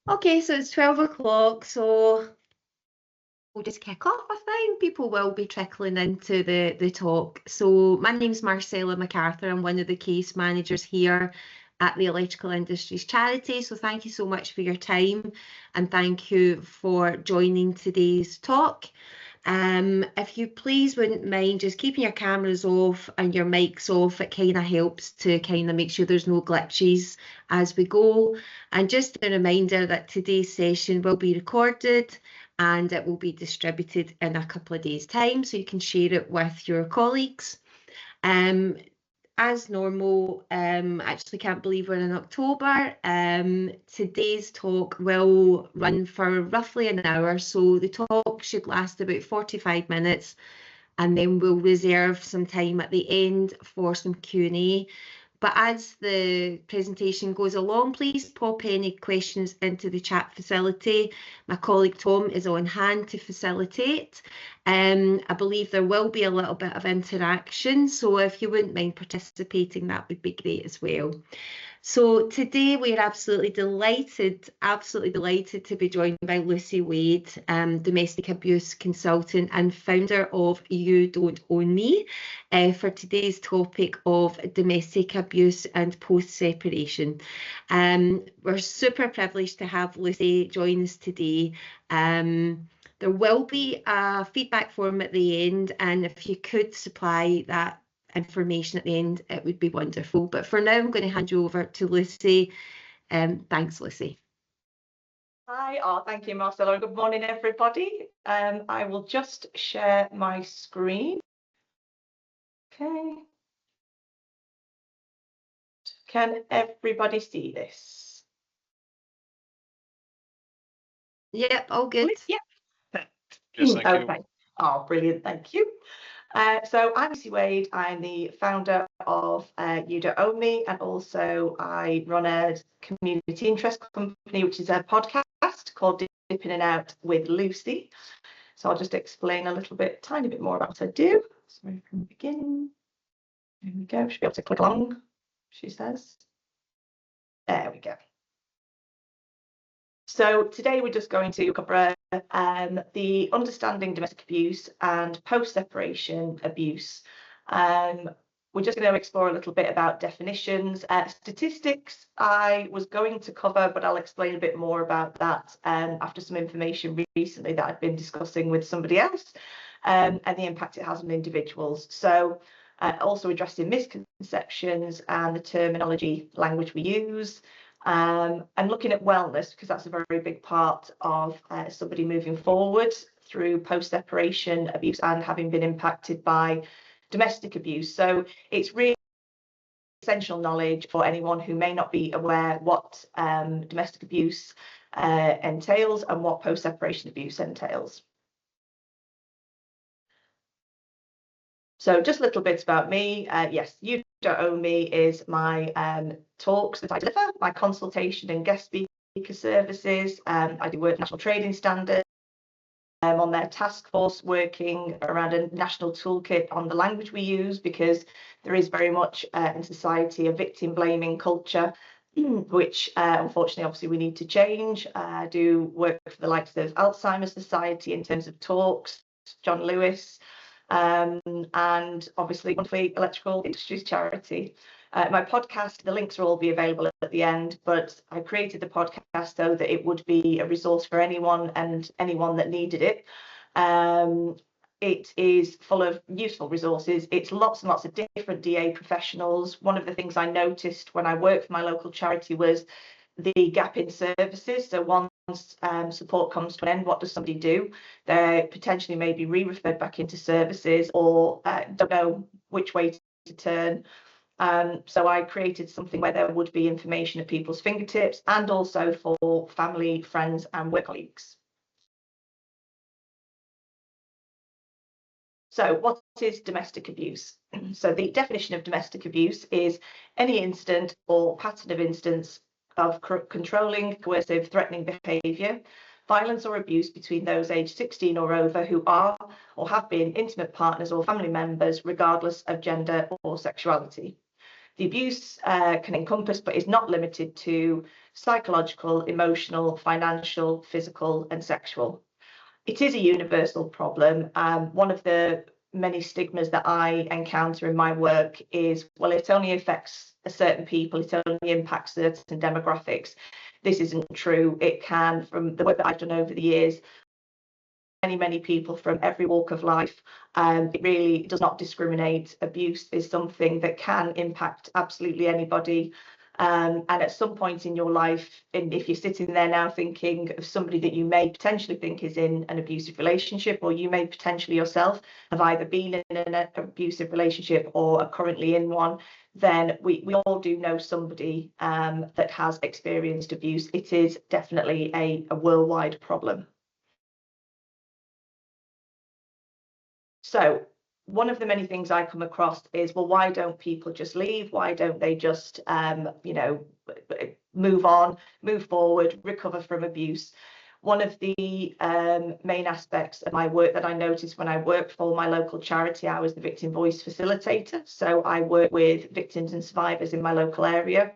Okay, so it's 12 o'clock, so we'll just kick off. I think people will be trickling into the talk. So my name's Marcella MacArthur. I'm one of the case managers here at the Electrical Industries Charity. So thank you so much for your time and thank you for joining today's talk. If you please wouldn't mind just keeping your cameras off and your mics off, it kind of helps to kind of make sure there's no glitches as we go. And just a reminder that today's session will be recorded and it will be distributed in a couple of days' time, so you can share it with your colleagues. As normal, actually can't believe we're in October. Today's talk will run for roughly an hour, so the talk should last about 45 minutes, and then we'll reserve some time at the end for some Q&A. But as the presentation goes along, please pop any questions into the chat facility. My colleague Tom is on hand to facilitate. I believe there will be a little bit of interaction, so if you wouldn't mind participating, that would be great as well. So today we're absolutely delighted to be joined by Lucy Wade, domestic abuse consultant and founder of You Don't Own Me, for today's topic of domestic abuse and post-separation. We're super privileged to have Lucy join us today. There will be a feedback form at the end, and if you could supply that information at the end, it would be wonderful. But for now, I'm going to hand you over to Lucy. Thanks, Lucy. Hi, thank you, Marcella. Good morning, everybody. I will just share my screen. Okay. Can everybody see this? Yep, all good. Yep. Yes, thank you. Okay. Oh, brilliant. Thank you. So I'm Lucy Wade. I'm the founder of You Don't Own Me, and also I run a community interest company, which is a podcast called Dip In and Out with Lucy. So I'll just explain a little bit, tiny bit more about what I do. Sorry, from the beginning. There we go. Should be able to click along, she says. There we go. So today we're just going to cover the understanding domestic abuse and post-separation abuse. We're just going to explore a little bit about definitions. Statistics I was going to cover, but I'll explain a bit more about that after some information recently that I've been discussing with somebody else, and the impact it has on individuals. So also addressing misconceptions and the terminology language we use. And looking at wellness, because that's a very big part of somebody moving forward through post-separation abuse and having been impacted by domestic abuse. So it's really essential knowledge for anyone who may not be aware what domestic abuse entails and what post-separation abuse entails. So just little bits about me. Yes, You Don't Own Me is my talks that I deliver, my consultation and guest speaker services. I do work with national trading standards. I'm on their task force working around a national toolkit on the language we use, because there is very much in society a victim blaming culture, which unfortunately obviously we need to change. I do work for the likes of Alzheimer's Society in terms of talks, John Lewis, and obviously Electrical Industries Charity. My podcast, the links will all be available at the end, but I created the podcast so that it would be a resource for anyone and anyone that needed it. It is full of useful resources. It's lots and lots of different DA professionals. One of the things I noticed when I worked for my local charity was the gap in services. So once support comes to an end, what does somebody do? They potentially may be re-referred back into services, or don't know which way to turn. So I created something where there would be information at people's fingertips, and also for family, friends and work colleagues. So what is domestic abuse? So the definition of domestic abuse is any instant or pattern of instance of controlling, coercive, threatening behaviour, violence or abuse between those aged 16 or over who are or have been intimate partners or family members, regardless of gender or sexuality. The abuse can encompass, but is not limited to, psychological, emotional, financial, physical, and sexual. It is a universal problem. One of the many stigmas that I encounter in my work is, well, it only affects a certain people, it only impacts certain demographics. This isn't true. It can, from the work that I've done over the years, many people from every walk of life. It really does not discriminate. Abuse is something that can impact absolutely anybody. And at some point in your life, and if you're sitting there now thinking of somebody that you may potentially think is in an abusive relationship, or you may potentially yourself have either been in an abusive relationship or are currently in one, then we all do know somebody that has experienced abuse. It is definitely a worldwide problem. So one of the many things I come across is, well, why don't people just leave? Why don't they just, move on, move forward, recover from abuse? One of the main aspects of my work that I noticed when I worked for my local charity, I was the victim voice facilitator. So I work with victims and survivors in my local area.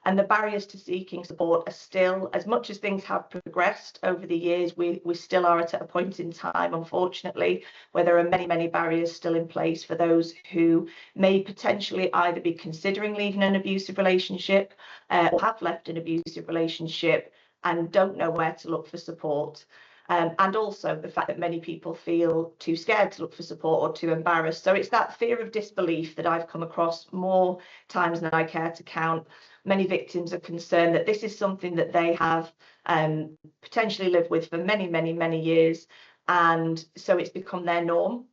And the barriers to seeking support are still, as much as things have progressed over the years, we still are at a point in time, unfortunately, where there are many barriers still in place for those who may potentially either be considering leaving an abusive relationship or have left an abusive relationship and don't know where to look for support. And also the fact that many people feel too scared to look for support or too embarrassed. So it's that fear of disbelief that I've come across more times than I care to count. Many victims are concerned that this is something that they have potentially lived with for many years, and so it's become their norm.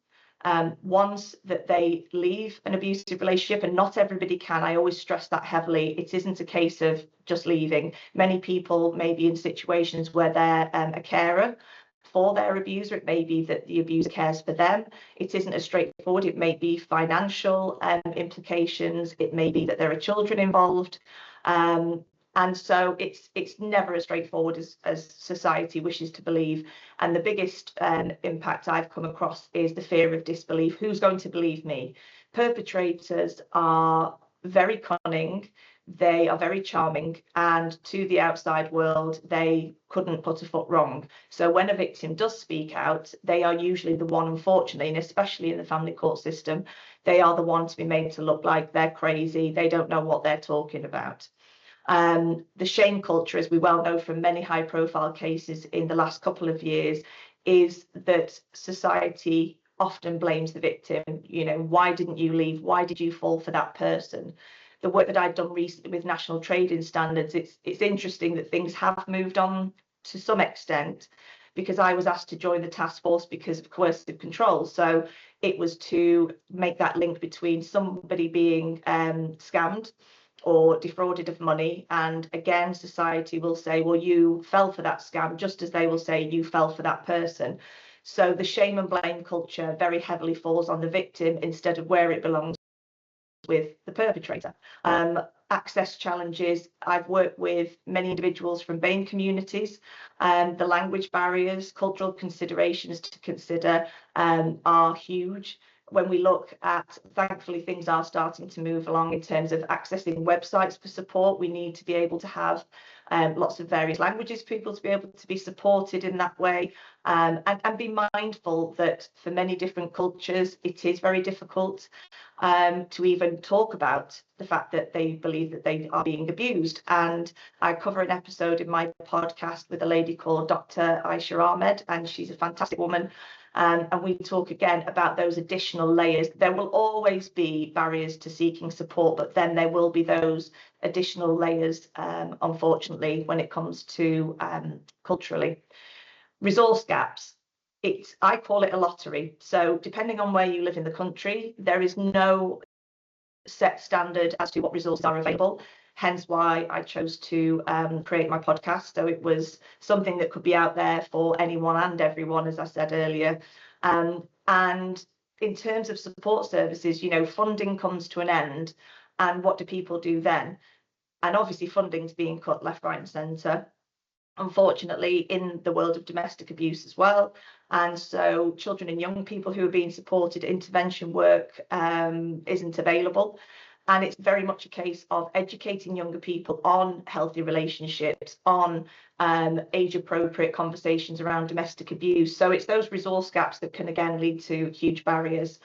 Once that they leave an abusive relationship, and not everybody can, I always stress that heavily, it isn't a case of just leaving. Many people may be in situations where they're a carer for their abuser. It may be that the abuser cares for them. It isn't as straightforward. It may be financial implications. It may be that there are children involved. And so it's never as straightforward as society wishes to believe. And the biggest impact I've come across is the fear of disbelief. Who's going to believe me? Perpetrators are very cunning. They are very charming, and to the outside world, they couldn't put a foot wrong. So when a victim does speak out, they are usually the one, unfortunately, and especially in the family court system, they are the one to be made to look like they're crazy. They don't know what they're talking about. The shame culture, as we well know from many high-profile cases in the last couple of years, is that society often blames the victim. You know, why didn't you leave? Why did you fall for that person? The work that I've done recently with national trading standards, it's interesting that things have moved on to some extent, because I was asked to join the task force because of coercive control. So it was to make that link between somebody being scammed or defrauded of money, and again society will say, well, you fell for that scam, just as they will say you fell for that person. So the shame and blame culture very heavily falls on the victim instead of where it belongs, with the perpetrator. Access challenges. I've worked with many individuals from BAME communities, and the language barriers, cultural considerations to consider are huge. When we look at, thankfully, things are starting to move along in terms of accessing websites for support. We need to be able to have lots of various languages for people to be able to be supported in that way, and be mindful that for many different cultures, it is very difficult to even talk about the fact that they believe that they are being abused. And I cover an episode in my podcast with a lady called Dr. Aisha Ahmed, and she's a fantastic woman. And we talk again about those additional layers. There will always be barriers to seeking support, but then there will be those additional layers, unfortunately, when it comes to culturally. Resource gaps. I call it a lottery. So depending on where you live in the country, there is no set standard as to what resources are available. Hence why I chose to create my podcast. So it was something that could be out there for anyone and everyone, as I said earlier. And in terms of support services, you know, funding comes to an end. And what do people do then? And obviously funding's being cut left, right and centre, unfortunately, in the world of domestic abuse as well. And so children and young people who are being supported, intervention work isn't available. And it's very much a case of educating younger people on healthy relationships, on age-appropriate conversations around domestic abuse. So it's those resource gaps that can, again, lead to huge barriers.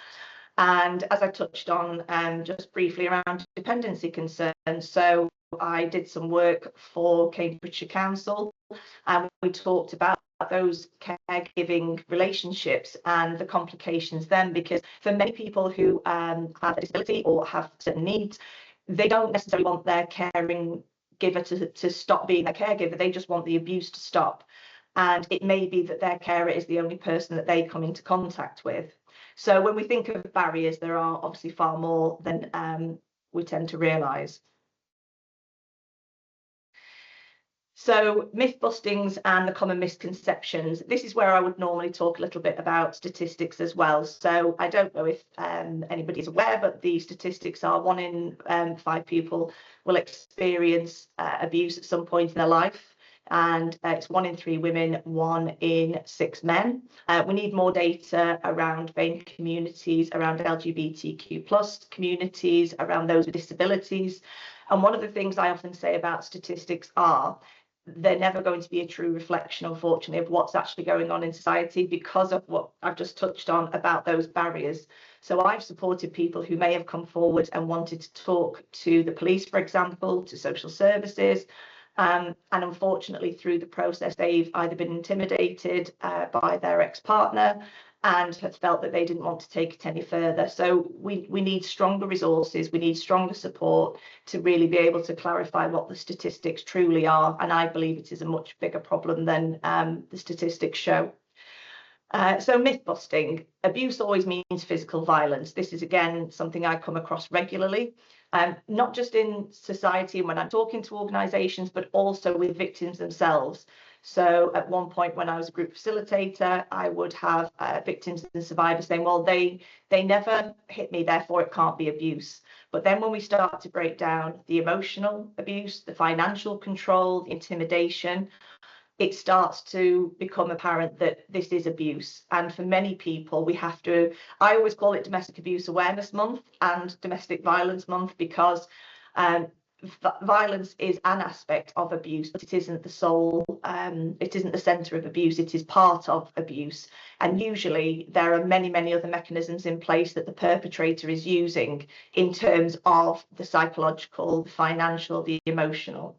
And as I touched on just briefly around dependency concerns, so I did some work for Cambridgeshire Council, and we talked about those caregiving relationships and the complications then, because for many people who have a disability or have certain needs, they don't necessarily want their caring giver to stop being their caregiver. They just want the abuse to stop. And it may be that their carer is the only person that they come into contact with. So when we think of barriers, there are obviously far more than we tend to realise. So myth bustings and the common misconceptions. This is where I would normally talk a little bit about statistics as well. So I don't know if anybody's aware, but the statistics are 1 in 5 people will experience abuse at some point in their life. And it's 1 in 3 women, 1 in 6 men. We need more data around BAME communities, around LGBTQ+ communities, around those with disabilities. And one of the things I often say about statistics are they're never going to be a true reflection, unfortunately, of what's actually going on in society, because of what I've just touched on about those barriers. So I've supported people who may have come forward and wanted to talk to the police, for example, to social services. And unfortunately, through the process, they've either been intimidated by their ex-partner and have felt that they didn't want to take it any further. So we need stronger resources, we need stronger support to really be able to clarify what the statistics truly are. And I believe it is a much bigger problem than the statistics show. So myth busting. Abuse always means physical violence. This is, again, something I come across regularly, not just in society and when I'm talking to organisations, but also with victims themselves. So at one point when I was a group facilitator, I would have victims and survivors saying, well, they never hit me, therefore it can't be abuse. But then when we start to break down the emotional abuse, the financial control, the intimidation, it starts to become apparent that this is abuse. And for many people, we have to, I always call it Domestic Abuse Awareness Month and Domestic Violence Month, because violence is an aspect of abuse, but it isn't the sole, it isn't the centre of abuse, it is part of abuse. And usually there are many, many other mechanisms in place that the perpetrator is using in terms of the psychological, the financial, the emotional.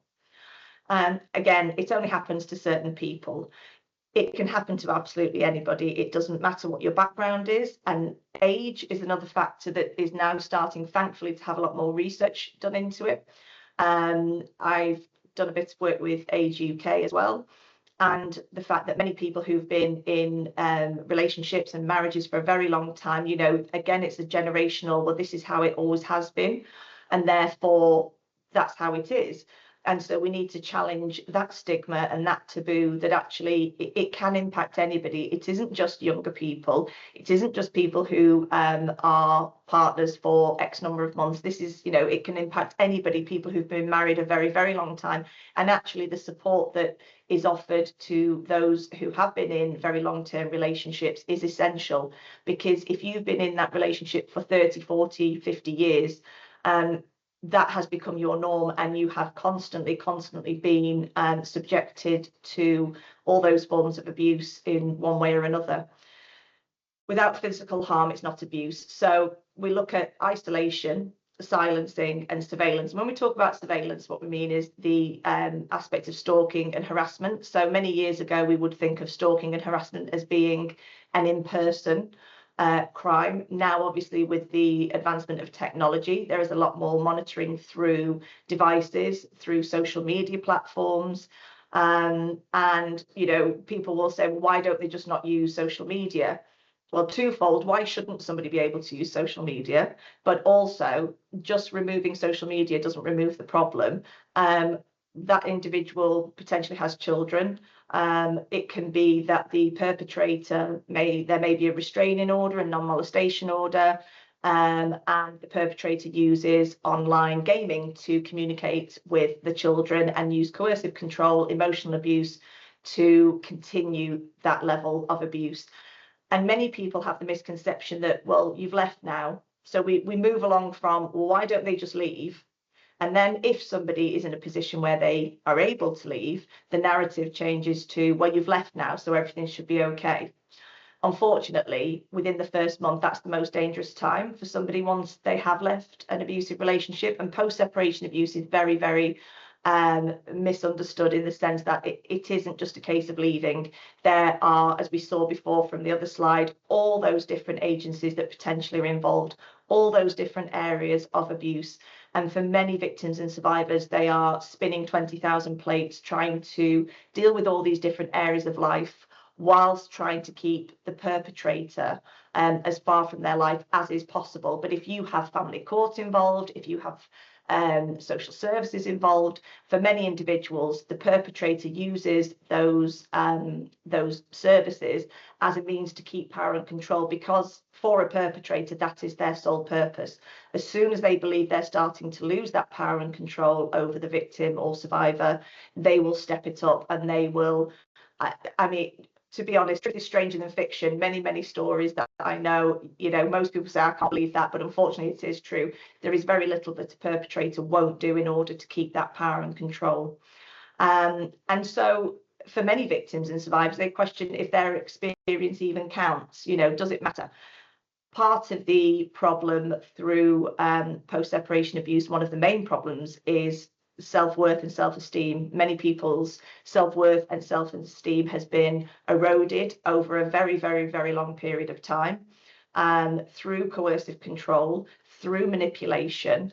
Again, it only happens to certain people. It can happen to absolutely anybody. It doesn't matter what your background is. And age is another factor that is now starting, thankfully, to have a lot more research done into it. I've done a bit of work with Age UK as well. And the fact that many people who've been in relationships and marriages for a very long time, you know, again, it's a generational, well, this is how it always has been. And therefore, that's how it is. And so we need to challenge that stigma and that taboo that actually it can impact anybody. It isn't just younger people. It isn't just people who are partners for X number of months. This is, you know, it can impact anybody, people who've been married a very, very long time. And actually the support that is offered to those who have been in very long-term relationships is essential, because if you've been in that relationship for 30, 40, 50 years, that has become your norm, and you have constantly been subjected to all those forms of abuse in one way or another. Without physical harm, it's not abuse. So we look at isolation, silencing and surveillance. When we talk about surveillance, what we mean is the aspect of stalking and harassment. So many years ago, we would think of stalking and harassment as being an in-person crime. Now, obviously, with the advancement of technology, there is a lot more monitoring through devices, through social media platforms. And, you know, people will say, well, why don't they just not use social media? Well, twofold. Why shouldn't somebody be able to use social media? But also, just removing social media doesn't remove the problem. That individual potentially has children. It can be that the perpetrator there may be a restraining order, a non-molestation order, and the perpetrator uses online gaming to communicate with the children and use coercive control, emotional abuse to continue that level of abuse. And many people have the misconception that, well, you've left now, So we move along from, well, why don't they just leave? And then if somebody is in a position where they are able to leave, the narrative changes to, well, you've left now, so everything should be okay. Unfortunately, within the first month, that's the most dangerous time for somebody once they have left an abusive relationship. And post-separation abuse is very, very misunderstood in the sense that it isn't just a case of leaving. There are, as we saw before from the other slide, all those different agencies that potentially are involved, all those different areas of abuse. And for many victims and survivors, they are spinning 20,000 plates, trying to deal with all these different areas of life, whilst trying to keep the perpetrator as far from their life as is possible. But if you have family court involved, if you have social services involved, for many individuals, the perpetrator uses those services as a means to keep power and control, because for a perpetrator, that is their sole purpose. As soon as they believe they're starting to lose that power and control over the victim or survivor, they will step it up, and they will, I mean, to be honest, truth is stranger than fiction. Many stories that I know, most people say, I can't believe that, but unfortunately it is true. There is very little that a perpetrator won't do in order to keep that power and control. And so for many victims and survivors, they question if their experience even counts. Does it matter? Part of the problem through post-separation abuse, one of the main problems, is self-worth and self-esteem. Many people's self-worth and self-esteem has been eroded over a very, very, very long period of time, through coercive control, through manipulation,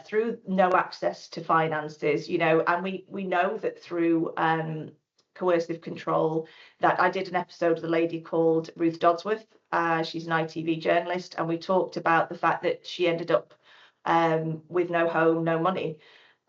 through no access to finances, and we know that through coercive control, that I did an episode with a lady called Ruth Dodsworth. She's an ITV journalist, and we talked about the fact that she ended up with no home, no money.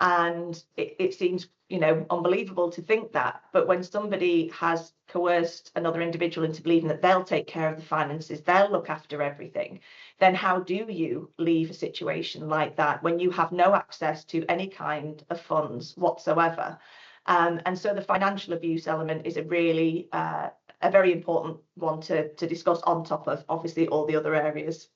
And it seems, unbelievable to think that. But when somebody has coerced another individual into believing that they'll take care of the finances, they'll look after everything, then how do you leave a situation like that when you have no access to any kind of funds whatsoever? And so the financial abuse element is a really a very important one to discuss, on top of obviously all the other areas.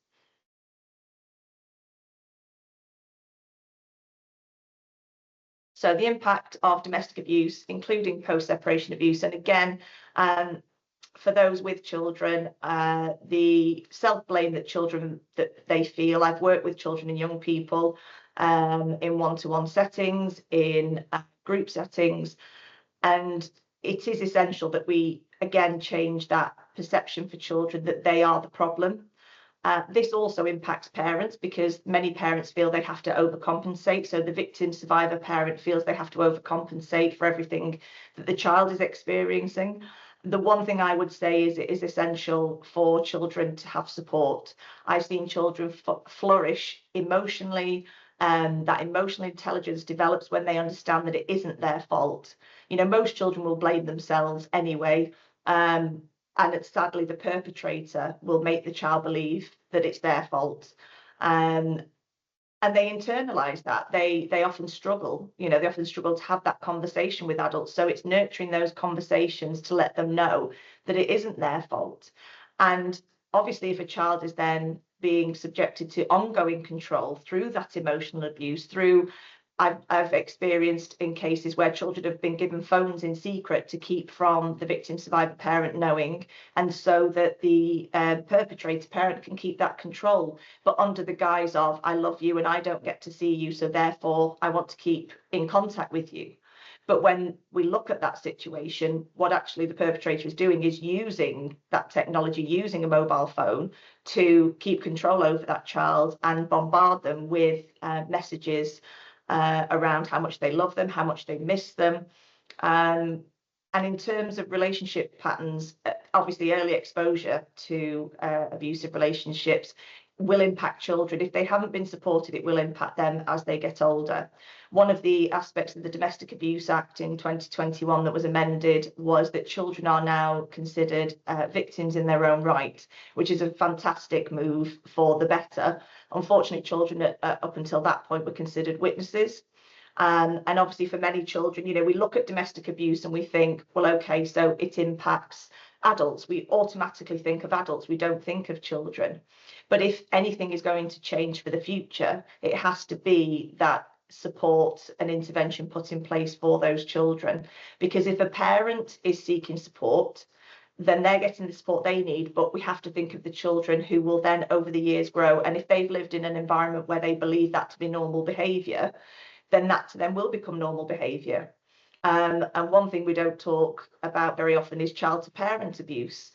So the impact of domestic abuse, including post-separation abuse, and again, for those with children, the self-blame that they feel. I've worked with children and young people in one-to-one settings, in group settings, and it is essential that we again change that perception for children that they are the problem. This also impacts parents, because many parents feel they have to overcompensate. So the victim survivor parent feels they have to overcompensate for everything that the child is experiencing. The one thing I would say is it is essential for children to have support. I've seen children flourish emotionally, and that emotional intelligence develops when they understand that it isn't their fault. Most children will blame themselves anyway. And sadly, the perpetrator will make the child believe that it's their fault. And they internalize that. They often struggle, they often struggle to have that conversation with adults. So it's nurturing those conversations to let them know that it isn't their fault. And obviously, if a child is then being subjected to ongoing control through that emotional abuse, through I've experienced in cases where children have been given phones in secret to keep from the victim survivor parent knowing, and so that the perpetrator parent can keep that control, but under the guise of, I love you and I don't get to see you, so therefore I want to keep in contact with you. But when we look at that situation, what actually the perpetrator is doing is using that technology, using a mobile phone to keep control over that child and bombard them with messages around how much they love them, how much they miss them. And in terms of relationship patterns, obviously early exposure to abusive relationships will impact children. If they haven't been supported, it will impact them as they get older. One of the aspects of the Domestic Abuse Act in 2021 that was amended was that children are now considered victims in their own right, which is a fantastic move for the better. Unfortunately, children up until that point were considered witnesses. And obviously for many children, we look at domestic abuse and we think, well, okay, so it impacts adults. We automatically think of adults. We don't think of children. But if anything is going to change for the future, it has to be that support and intervention put in place for those children. Because if a parent is seeking support, then they're getting the support they need, but we have to think of the children who will then over the years grow. And if they've lived in an environment where they believe that to be normal behaviour, then that to them will become normal behaviour. And one thing we don't talk about very often is child to parent abuse.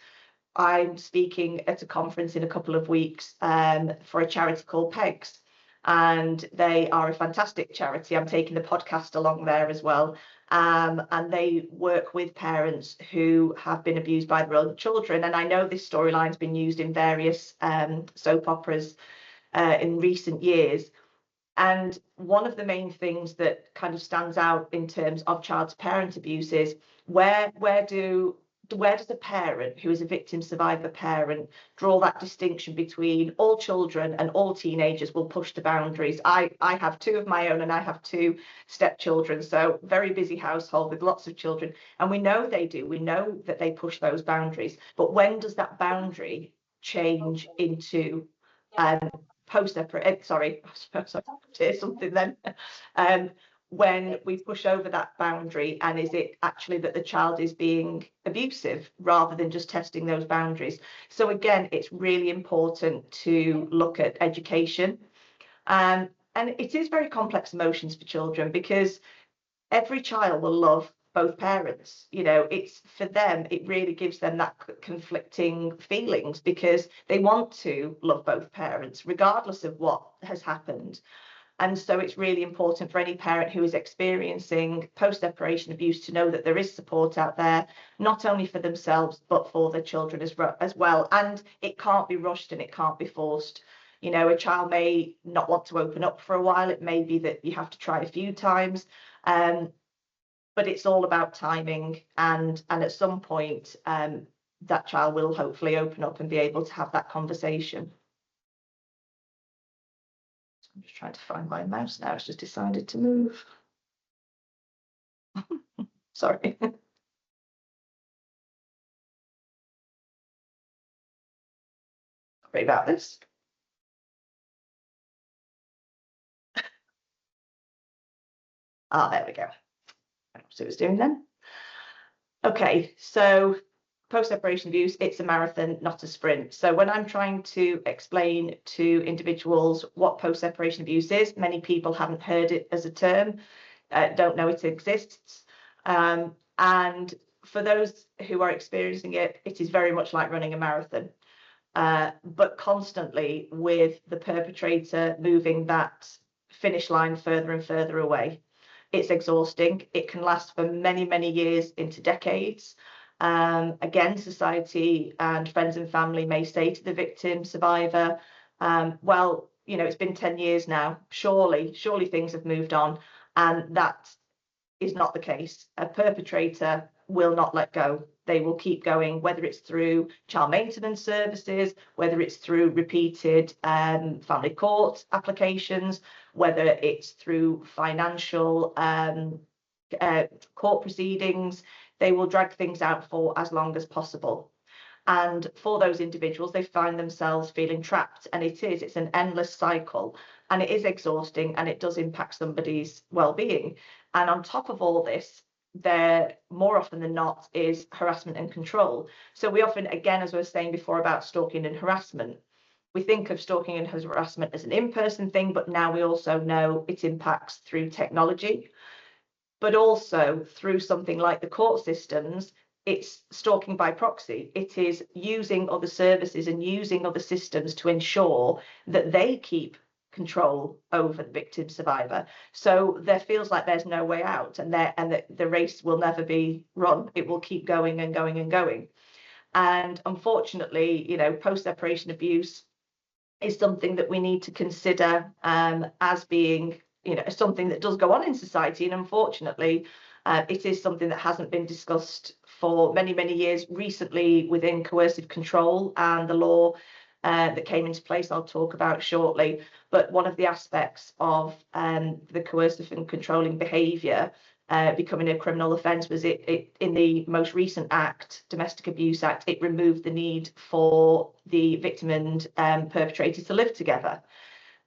I'm speaking at a conference in a couple of weeks for a charity called PEGS, and they are a fantastic charity. I'm taking the podcast along there as well. And they work with parents who have been abused by their own children. And I know this storyline's been used in various soap operas in recent years. And one of the main things that kind of stands out in terms of child to parent abuse is where does a parent who is a victim survivor parent draw that distinction between all children and all teenagers will push the boundaries? I have two of my own, and I have two stepchildren, so very busy household with lots of children, and we know they do. We know that they push those boundaries, but when does that boundary change into post-separate? Sorry, something then. When we push over that boundary, and is it actually that the child is being abusive rather than just testing those boundaries? So again, it's really important to look at education, and it is very complex emotions for children, because every child will love both parents. You know, it's for them, it really gives them that conflicting feelings, because they want to love both parents regardless of what has happened. And so it's really important for any parent who is experiencing post-separation abuse to know that there is support out there, not only for themselves, but for their children as well. And it can't be rushed and it can't be forced. You know, a child may not want to open up for a while. It may be that you have to try a few times. But it's all about timing. And at some point, that child will hopefully open up and be able to have that conversation. I'm just trying to find my mouse now. It's just decided to move. Sorry. Sorry about this. There we go. That's what it was doing then. Okay, so post-separation abuse, it's a marathon, not a sprint. So when I'm trying to explain to individuals what post-separation abuse is, many people haven't heard it as a term, don't know it exists. And for those who are experiencing it, it is very much like running a marathon, but constantly with the perpetrator moving that finish line further and further away. It's exhausting. It can last for many, many years into decades. Again, society and friends and family may say to the victim survivor, well, you know, it's been 10 years now. Surely things have moved on. And that is not the case. A perpetrator will not let go. They will keep going, whether it's through child maintenance services, whether it's through repeated family court applications, whether it's through financial court proceedings. They will drag things out for as long as possible. And for those individuals, they find themselves feeling trapped, and it's an endless cycle, and it is exhausting, and it does impact somebody's well-being. And on top of all this, there more often than not is harassment and control. So we often, again, as I was saying before about stalking and harassment, we think of stalking and harassment as an in-person thing, but now we also know it impacts through technology, but also through something like the court systems. It's stalking by proxy. It is using other services and using other systems to ensure that they keep control over the victim survivor. So there feels like there's no way out, and the race will never be run. It will keep going and going and going. And unfortunately, you know, post-separation abuse is something that we need to consider as being, you know, something that does go on in society. And unfortunately, it is something that hasn't been discussed for many, many years. Recently, within coercive control and the law that came into place, I'll talk about shortly. But one of the aspects of the coercive and controlling behaviour becoming a criminal offence was it in the most recent act, Domestic Abuse Act, it removed the need for the victim and perpetrator to live together.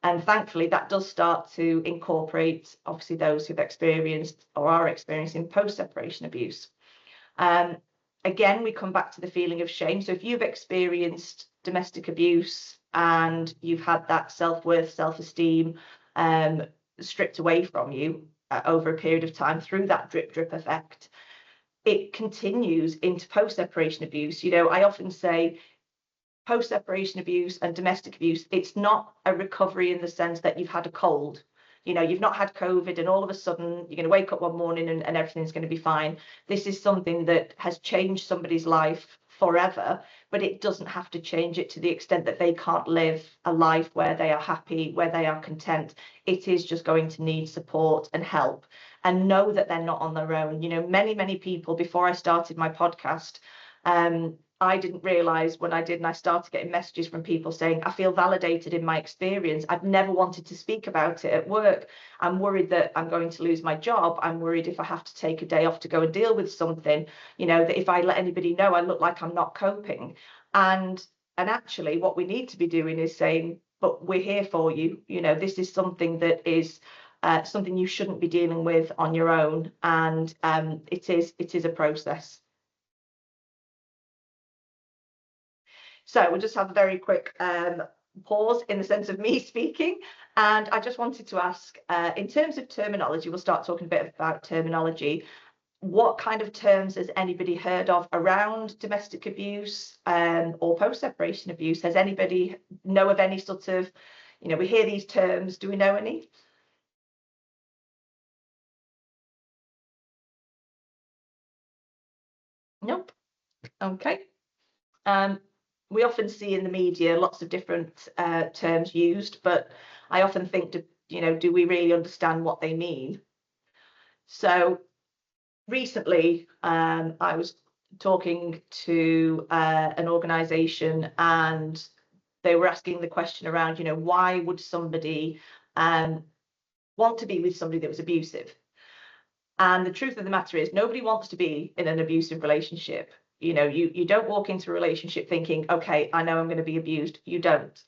And thankfully, that does start to incorporate, obviously, those who've experienced or are experiencing post-separation abuse. Again, we come back to the feeling of shame. So if you've experienced domestic abuse and you've had that self-worth, self-esteem stripped away from you over a period of time through that drip effect, it continues into post-separation abuse. You know, I often say post-separation abuse and domestic abuse, it's not a recovery in the sense that you've had a cold. You know, you've not had COVID and all of a sudden you're going to wake up one morning and everything's going to be fine. This is something that has changed somebody's life forever, but it doesn't have to change it to the extent that they can't live a life where they are happy, where they are content. It is just going to need support and help, and know that they're not on their own. You know, many people, before I started my podcast, I didn't realise when I did, and I started getting messages from people saying, I feel validated in my experience. I've never wanted to speak about it at work. I'm worried that I'm going to lose my job. I'm worried if I have to take a day off to go and deal with something, you know, that if I let anybody know, I look like I'm not coping. And actually what we need to be doing is saying, but we're here for you. You know, this is something that is something you shouldn't be dealing with on your own. And it is a process. So we'll just have a very quick pause in the sense of me speaking. And I just wanted to ask, in terms of terminology, we'll start talking a bit about terminology. What kind of terms has anybody heard of around domestic abuse or post-separation abuse? Has anybody know of any sort of, you know, we hear these terms, do we know any? Nope. Okay. We often see in the media lots of different terms used, but I often think, you know, do we really understand what they mean? So recently, I was talking to an organisation, and they were asking the question around, you know, why would somebody want to be with somebody that was abusive? And the truth of the matter is, nobody wants to be in an abusive relationship. You know, you don't walk into a relationship thinking, okay, I know I'm going to be abused. You don't.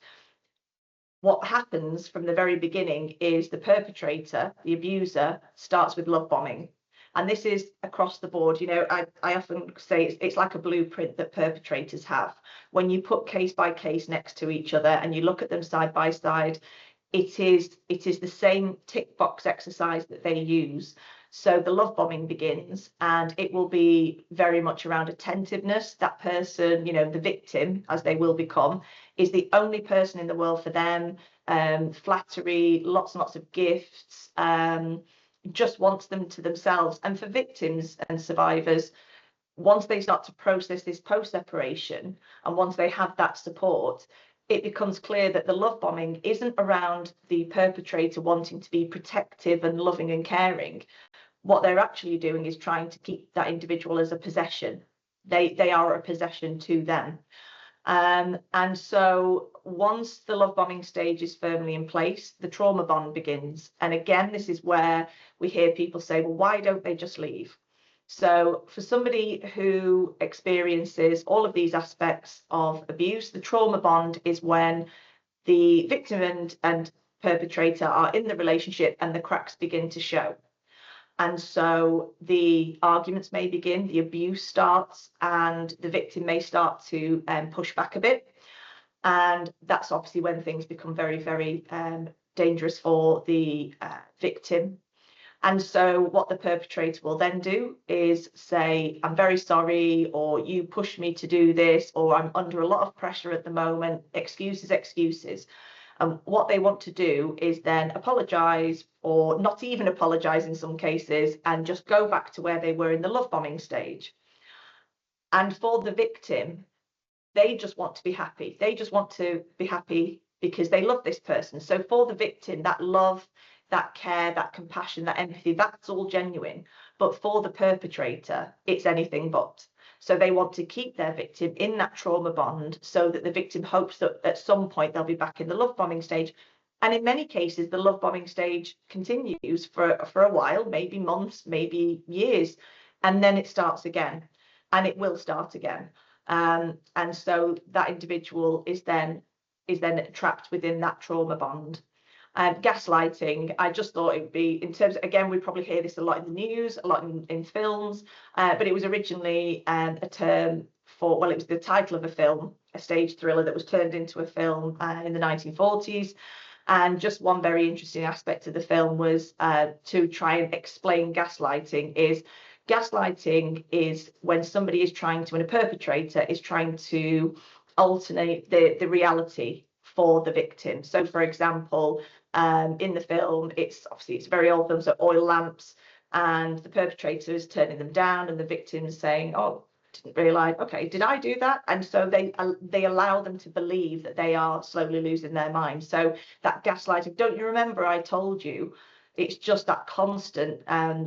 What happens from the very beginning is the perpetrator, the abuser, starts with love bombing. And this is across the board. You know, I often say it's like a blueprint that perpetrators have. When you put case by case next to each other and you look at them side by side, it is the same tick box exercise that they use. So the love bombing begins, and it will be very much around attentiveness. That person, you know, the victim, as they will become, is the only person in the world for them. Flattery, lots and lots of gifts, just wants them to themselves. And for victims and survivors, once they start to process this post-separation, and once they have that support, it becomes clear that the love bombing isn't around the perpetrator wanting to be protective and loving and caring. What they're actually doing is trying to keep that individual as a possession. They are a possession to them. And so once the love bombing stage is firmly in place, the trauma bond begins. And again, this is where we hear people say, well, why don't they just leave? So for somebody who experiences all of these aspects of abuse, the trauma bond is when the victim and perpetrator are in the relationship and the cracks begin to show. And so the arguments may begin, the abuse starts, and the victim may start to push back a bit. And that's obviously when things become very, very dangerous for the victim. And so what the perpetrator will then do is say, I'm very sorry, or you pushed me to do this, or I'm under a lot of pressure at the moment, excuses. And what they want to do is then apologise, or not even apologise in some cases, and just go back to where they were in the love bombing stage. And for the victim, they just want to be happy. They just want to be happy because they love this person. So for the victim, that love, that care, that compassion, that empathy, that's all genuine. But for the perpetrator, it's anything but. So they want to keep their victim in that trauma bond so that the victim hopes that at some point they'll be back in the love bombing stage. And in many cases, the love bombing stage continues for a while, maybe months, maybe years, and then it starts again, and it will start again. And so that individual is then trapped within that trauma bond. Gaslighting, I just thought it would be, in terms of, again, we probably hear this a lot in the news, a lot in films, but it was originally a term for, well, it was the title of a film, a stage thriller that was turned into a film in the 1940s. And just one very interesting aspect of the film was to try and explain gaslighting. Gaslighting is when somebody is trying to, and a perpetrator is trying to alternate the reality for the victim. So, for example, in the film, it's a very old film, so oil lamps, and the perpetrator is turning them down, and the victim is saying, "Oh, didn't realise. Okay, did I do that?" And so they allow them to believe that they are slowly losing their mind. So that gaslighting, don't you remember I told you? It's just that constant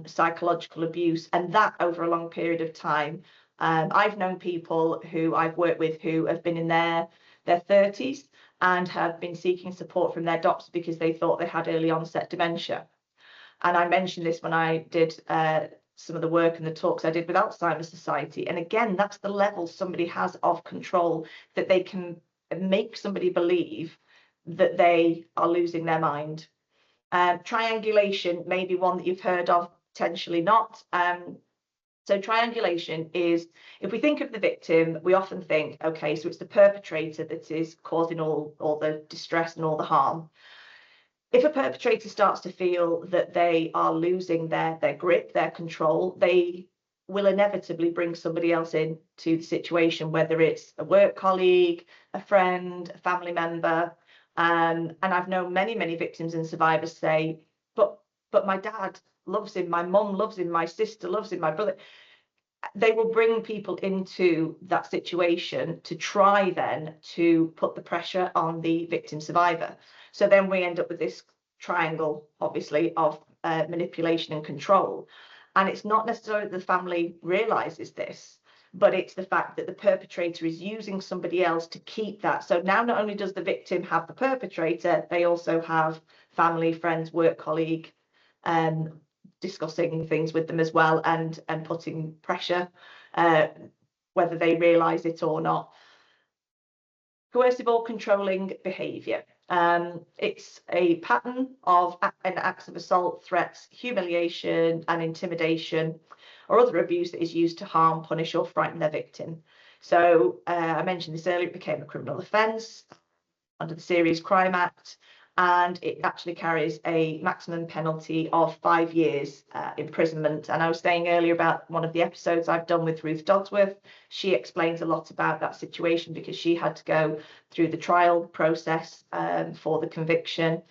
psychological abuse, and that over a long period of time. I've known people who I've worked with who have been in their 30s and have been seeking support from their doctors because they thought they had early onset dementia. And I mentioned this when I did some of the work and the talks I did with Alzheimer's Society. And again, that's the level somebody has of control, that they can make somebody believe that they are losing their mind. Triangulation may be one that you've heard of, potentially not. So triangulation is, if we think of the victim, we often think, okay, so it's the perpetrator that is causing all the distress and all the harm. If a perpetrator starts to feel that they are losing their grip, their control, they will inevitably bring somebody else in to the situation, whether it's a work colleague, a friend, a family member. And I've known many victims and survivors say, but my dad loves him, my mum loves him, my sister loves him, my brother. They will bring people into that situation to try then to put the pressure on the victim survivor. So then we end up with this triangle, obviously, of manipulation and control. And it's not necessarily the family realizes this, but it's the fact that the perpetrator is using somebody else to keep that. So now not only does the victim have the perpetrator, they also have family, friends, work colleague, discussing things with them as well, and putting pressure, whether they realize it or not. Coercive or controlling behavior. It's a pattern of acts of assault, threats, humiliation and intimidation or other abuse that is used to harm, punish or frighten their victim. So I mentioned this earlier, it became a criminal offence under the Serious Crime Act, and it actually carries a maximum penalty of 5 years imprisonment. And I was saying earlier about one of the episodes I've done with Ruth Dodsworth. She explains a lot about that situation because she had to go through the trial process for the conviction.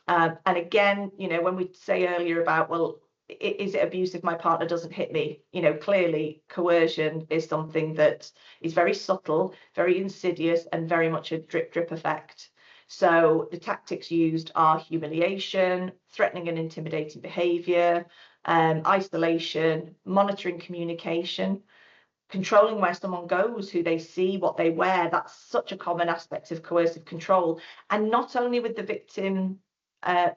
And again, you know, when we say earlier about, well, is it abuse if my partner doesn't hit me? You know, clearly coercion is something that is very subtle, very insidious, and very much a drip effect. So the tactics used are humiliation, threatening and intimidating behaviour, isolation, monitoring communication, controlling where someone goes, who they see, what they wear. That's such a common aspect of coercive control. And not only with the victim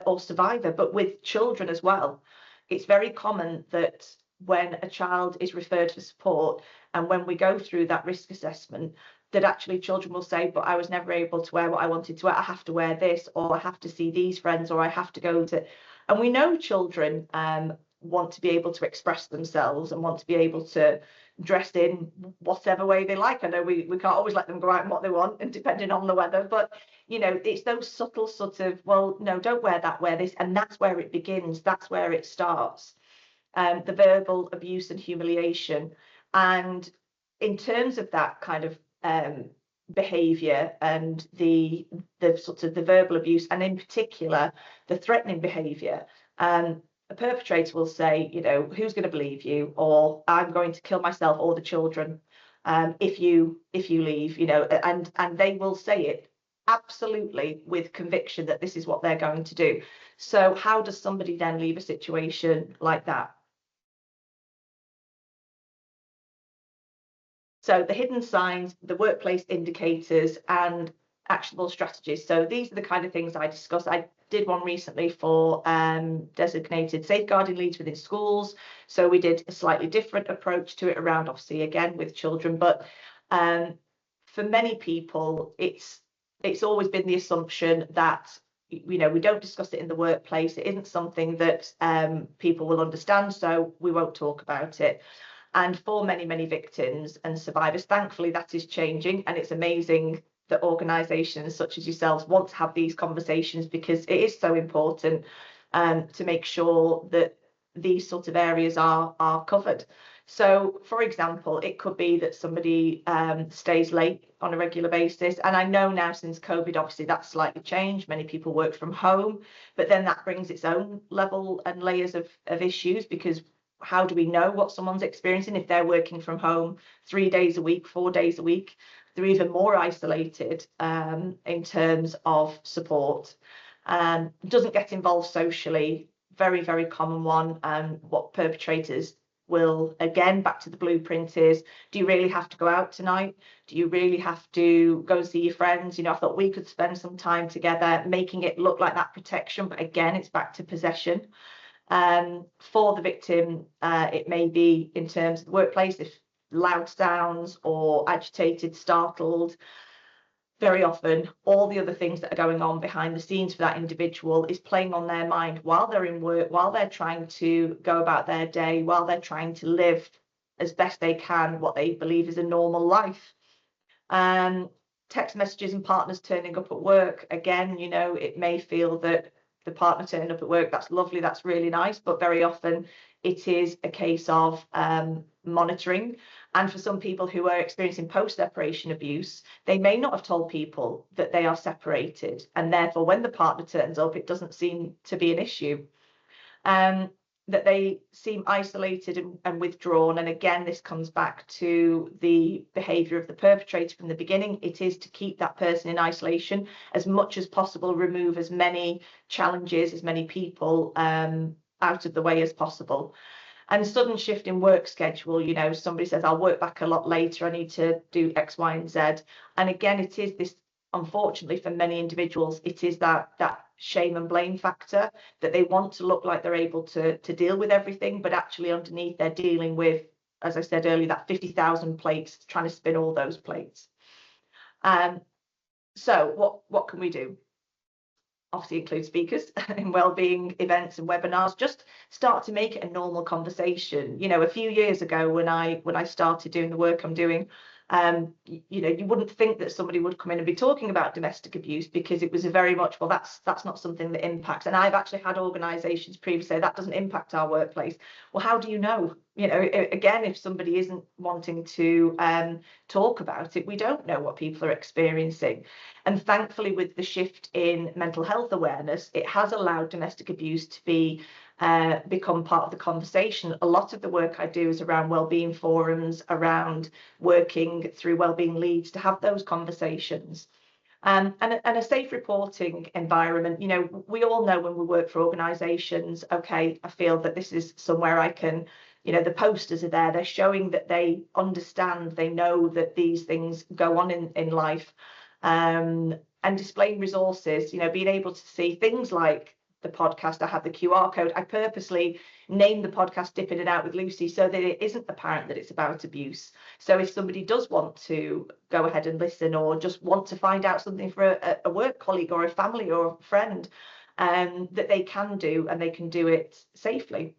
or survivor, but with children as well. It's very common that when a child is referred for support and when we go through that risk assessment, that actually children will say, but I was never able to wear what I wanted to wear. I have to wear this, or I have to see these friends, or I have to go to. And we know children want to be able to express themselves and want to be able to dress in whatever way they like. I know we can't always let them go out in what they want, and depending on the weather, but you know, it's those subtle sort of, well, no, don't wear that, wear this, and that's where it begins, that's where it starts. The verbal abuse and humiliation. And in terms of that kind of behavior and the sort of the verbal abuse, and in particular the threatening behavior, a perpetrator will say, you know, who's going to believe you, or I'm going to kill myself or the children if you leave, you know, and they will say it absolutely with conviction that this is what they're going to do. So how does somebody then leave a situation like that? So the hidden signs, the workplace indicators, and actionable strategies. So these are the kind of things I discuss. I did one recently for designated safeguarding leads within schools. So we did a slightly different approach to it around, obviously, again, with children. But for many people, it's always been the assumption that, you know, we don't discuss it in the workplace. It isn't something that people will understand, so we won't talk about it. And for many, many victims and survivors, thankfully, that is changing. And it's amazing that organisations such as yourselves want to have these conversations, because it is so important to make sure that these sort of areas are covered. So, for example, it could be that somebody stays late on a regular basis. And I know now since COVID, obviously, that's slightly changed. Many people work from home, but then that brings its own level and layers of issues, because how do we know what someone's experiencing if they're working from home 3 days a week, 4 days a week? They're even more isolated in terms of support. Doesn't get involved socially, very, very common one. What perpetrators will, again, back to the blueprint is, do you really have to go out tonight? Do you really have to go and see your friends? You know, I thought we could spend some time together, making it look like that protection. But again, it's back to possession. For the victim, it may be in terms of the workplace, if loud sounds or agitated, startled. Very often, all the other things that are going on behind the scenes for that individual is playing on their mind while they're in work, while they're trying to go about their day, while they're trying to live as best they can what they believe is a normal life. Text messages and partners turning up at work. Again, you know, it may feel that the partner turning up at work, that's lovely, that's really nice, but very often it is a case of monitoring. And for some people who are experiencing post-separation abuse, they may not have told people that they are separated, and therefore when the partner turns up, it doesn't seem to be an issue. That they seem isolated and withdrawn. And again, this comes back to the behaviour of the perpetrator from the beginning. It is to keep that person in isolation as much as possible, remove as many challenges, as many people out of the way as possible. And sudden shift in work schedule, you know, somebody says, I'll work back a lot later, I need to do X, Y, and Z. And again, it is this, unfortunately, for many individuals, it is that shame and blame factor, that they want to look like they're able to deal with everything, but actually underneath they're dealing with, as I said earlier, that 50,000 plates, trying to spin all those plates. So what can we do? Obviously include speakers in wellbeing events and webinars. Just start to make it a normal conversation. You know, a few years ago when I started doing the work I'm doing, you know, you wouldn't think that somebody would come in and be talking about domestic abuse, because it was a very much, well, that's not something that impacts. And I've actually had organisations previously say that doesn't impact our workplace. Well, how do you know? You know, again, if somebody isn't wanting to talk about it, we don't know what people are experiencing. And thankfully, with the shift in mental health awareness, it has allowed domestic abuse to be become part of the conversation. A lot of the work I do is around wellbeing forums, around working through wellbeing leads to have those conversations. And a safe reporting environment. You know, we all know when we work for organisations, okay, I feel that this is somewhere I can, you know, the posters are there, they're showing that they understand, they know that these things go on in life, and displaying resources, you know, being able to see things like the podcast. I have the QR code. I purposely named the podcast Dipping It Out with Lucy so that it isn't apparent that it's about abuse. So if somebody does want to go ahead and listen, or just want to find out something for a work colleague or a family or a friend, that they can do, and they can do it safely.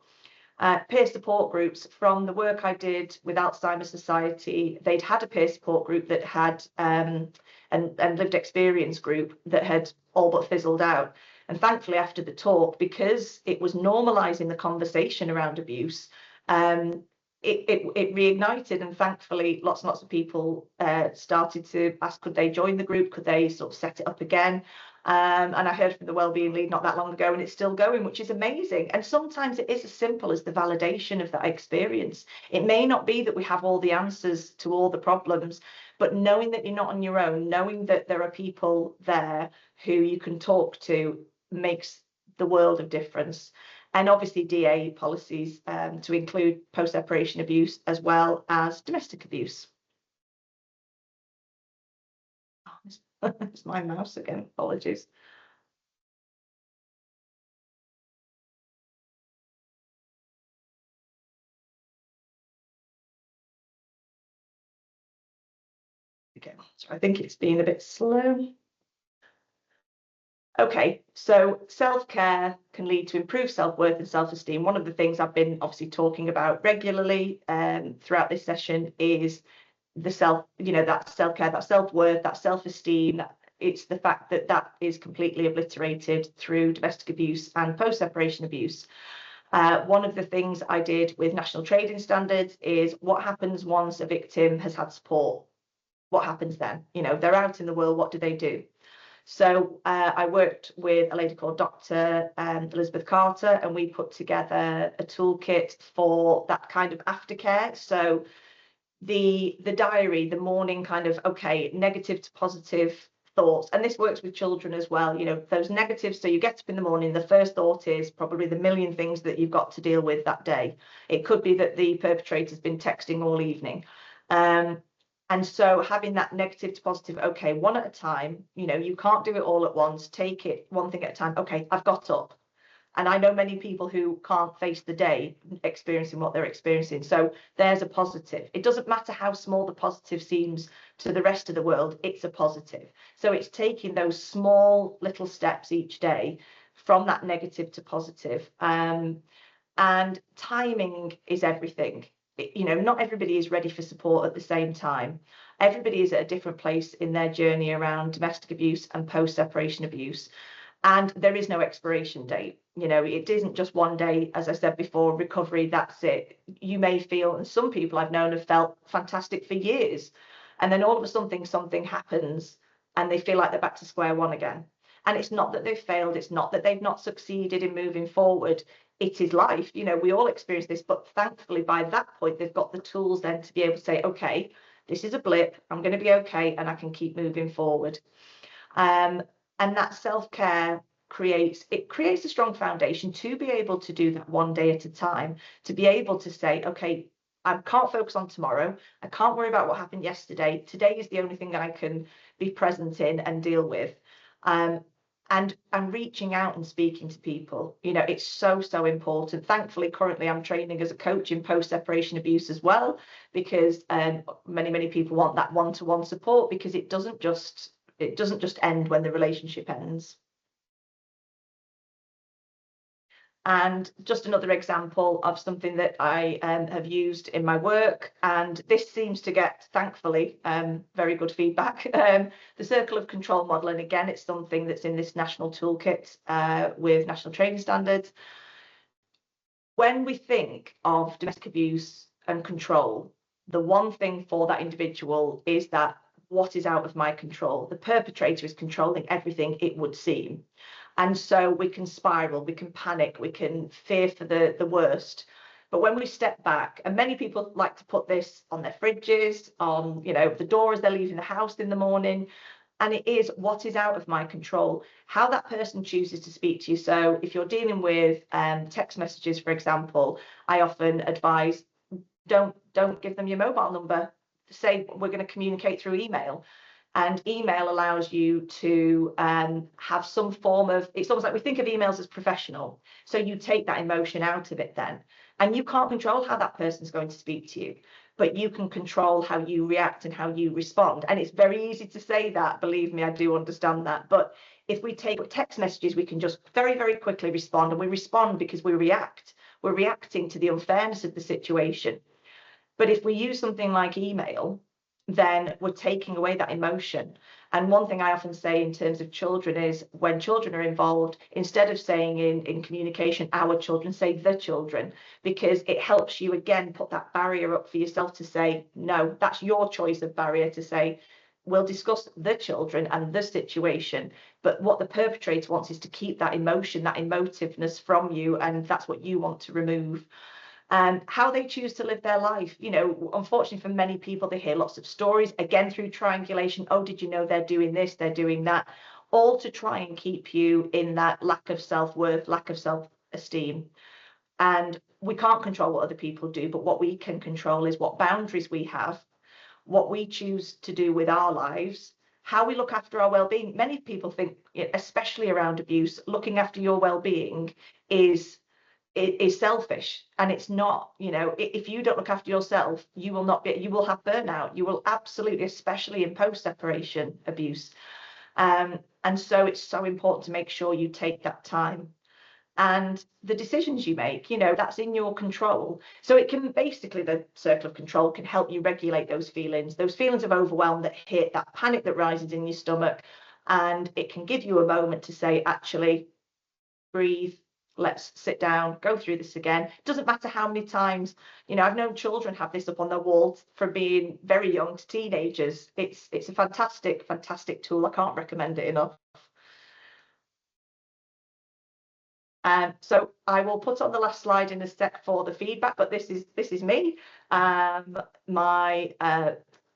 Peer support groups. From the work I did with Alzheimer's Society, they'd had a peer support group that had and lived experience group that had all but fizzled out. And thankfully, after the talk, because it was normalising the conversation around abuse, it reignited, and thankfully lots and lots of people started to ask, could they join the group, could they sort of set it up again. And I heard from the wellbeing lead not that long ago, and it's still going, which is amazing. And sometimes it is as simple as the validation of that experience. It may not be that we have all the answers to all the problems, but knowing that you're not on your own, knowing that there are people there who you can talk to, makes the world of difference. And obviously DA policies to include post-separation abuse as well as domestic abuse. It's my mouse again, apologies. Okay, so I think it's been a bit slow. Okay, so self-care can lead to improved self-worth and self-esteem. One of the things I've been obviously talking about regularly throughout this session is the that self-care, that self-worth, that self-esteem. It's the fact that that is completely obliterated through domestic abuse and post-separation abuse. One of the things I did with National Trading Standards is what happens once a victim has had support? What happens then? They're out in the world, what do they do? So I worked with a lady called Dr. Elizabeth Carter, and we put together a toolkit for that kind of aftercare. So the diary, the morning kind of, okay, negative to positive thoughts, and this works with children as well, those negatives. So you get up in the morning, the first thought is probably the million things that you've got to deal with that day. It could be that the perpetrator's been texting all evening. And so having that negative to positive, okay, one at a time, you can't do it all at once, take it one thing at a time. Okay, I've got up. And I know many people who can't face the day experiencing what they're experiencing. So there's a positive. It doesn't matter how small the positive seems to the rest of the world, it's a positive. So it's taking those small little steps each day from that negative to positive. And timing is everything. Not everybody is ready for support at the same time. Everybody is at a different place in their journey around domestic abuse and post-separation abuse. And there is no expiration date. It isn't just one day, as I said before, recovery, that's it. You may feel, and some people I've known have felt fantastic for years. And then all of a sudden something happens and they feel like they're back to square one again. And it's not that they've failed. It's not that they've not succeeded in moving forward. It is life. We all experience this, but thankfully by that point, they've got the tools then to be able to say, okay, this is a blip. I'm going to be okay. And I can keep moving forward. And that self-care creates a strong foundation to be able to do that one day at a time, to be able to say, okay, I can't focus on tomorrow. I can't worry about what happened yesterday. Today is the only thing that I can be present in and deal with. And reaching out and speaking to people, it's so important. Thankfully, currently I'm training as a coach in post-separation abuse as well, because many people want that one-to-one support, because it doesn't just end when the relationship ends. And just another example of something that I have used in my work, and this seems to get, thankfully, very good feedback. The circle of control model, and again, it's something that's in this national toolkit with National Trading Standards. When we think of domestic abuse and control, the one thing for that individual is that what is out of my control? The perpetrator is controlling everything, it would seem. And so we can spiral, we can panic, we can fear for the worst. But when we step back, and many people like to put this on their fridges, on the door as they're leaving the house in the morning, and it is what is out of my control, how that person chooses to speak to you. So if you're dealing with text messages, for example, I often advise, don't give them your mobile number. Say we're going to communicate through email. And email allows you to have some form of, it's almost like we think of emails as professional. So you take that emotion out of it then. And you can't control how that person's going to speak to you, but you can control how you react and how you respond. And it's very easy to say that, believe me, I do understand that. But if we take text messages, we can just very, very quickly respond. And we respond because we react. We're reacting to the unfairness of the situation. But if we use something like email, then we're taking away that emotion. And one thing I often say in terms of children is, when children are involved, instead of saying in communication, our children, say the children, because it helps you again put that barrier up for yourself to say, no, that's your choice of barrier, to say, we'll discuss the children and the situation, but what the perpetrator wants is to keep that emotion, that emotiveness from you, and that's what you want to remove. And how they choose to live their life. Unfortunately for many people, they hear lots of stories, again, through triangulation. Oh, did you know they're doing this, they're doing that, all to try and keep you in that lack of self-worth, lack of self-esteem. And we can't control what other people do, but what we can control is what boundaries we have, what we choose to do with our lives, how we look after our well-being. Many people think, especially around abuse, looking after your well-being is selfish, and it's not. If you don't look after yourself, you will have burnout. You will absolutely, especially in post-separation abuse. And so it's so important to make sure you take that time, and the decisions you make, that's in your control. So it can basically, the circle of control can help you regulate those feelings of overwhelm that hit, that panic that rises in your stomach. And it can give you a moment to say, actually, breathe, let's sit down, go through this again. It doesn't matter how many times, I've known children have this up on their walls from being very young to teenagers. It's a fantastic, fantastic tool. I can't recommend it enough. So I will put on the last slide in a sec for the feedback, but this is me. My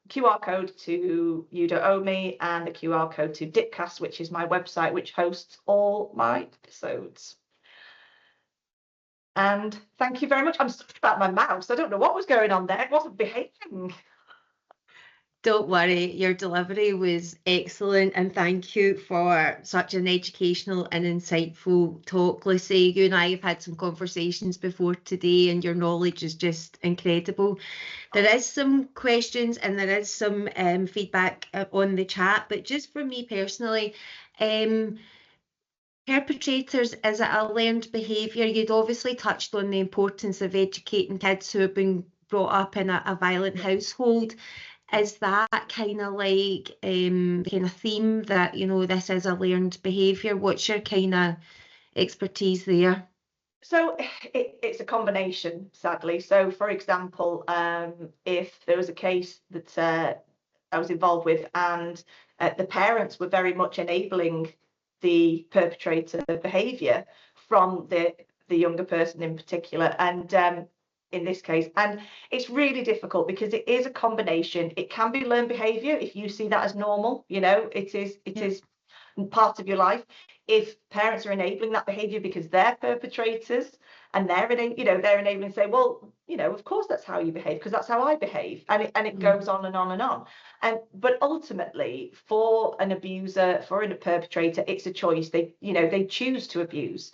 QR code to You.Omi and the QR code to Dipcast, which is my website, which hosts all my episodes. And thank you very much. I'm sorry about my mouse. I don't know what was going on there. It wasn't behaving. Don't worry, your delivery was excellent, and thank you for such an educational and insightful talk, Lucy. You and I have had some conversations before today, and your knowledge is just incredible. There is some questions and there is some feedback on the chat, but just for me personally, perpetrators, is it a learned behaviour? You'd obviously touched on the importance of educating kids who have been brought up in a violent household. Is that kind of like kind of theme that, this is a learned behaviour? What's your kind of expertise there? So it's a combination, sadly. So, for example, if there was a case that I was involved with, and the parents were very much enabling the perpetrator behaviour from the younger person in particular, and in this case, and it's really difficult because it is a combination. It can be learned behaviour if you see that as normal. It is part of your life. If parents are enabling that behaviour because they're perpetrators, and they're enabling, say, well, of course that's how you behave because that's how I behave, and it goes on and on and on. But ultimately, for an abuser, for a perpetrator, it's a choice. They choose to abuse.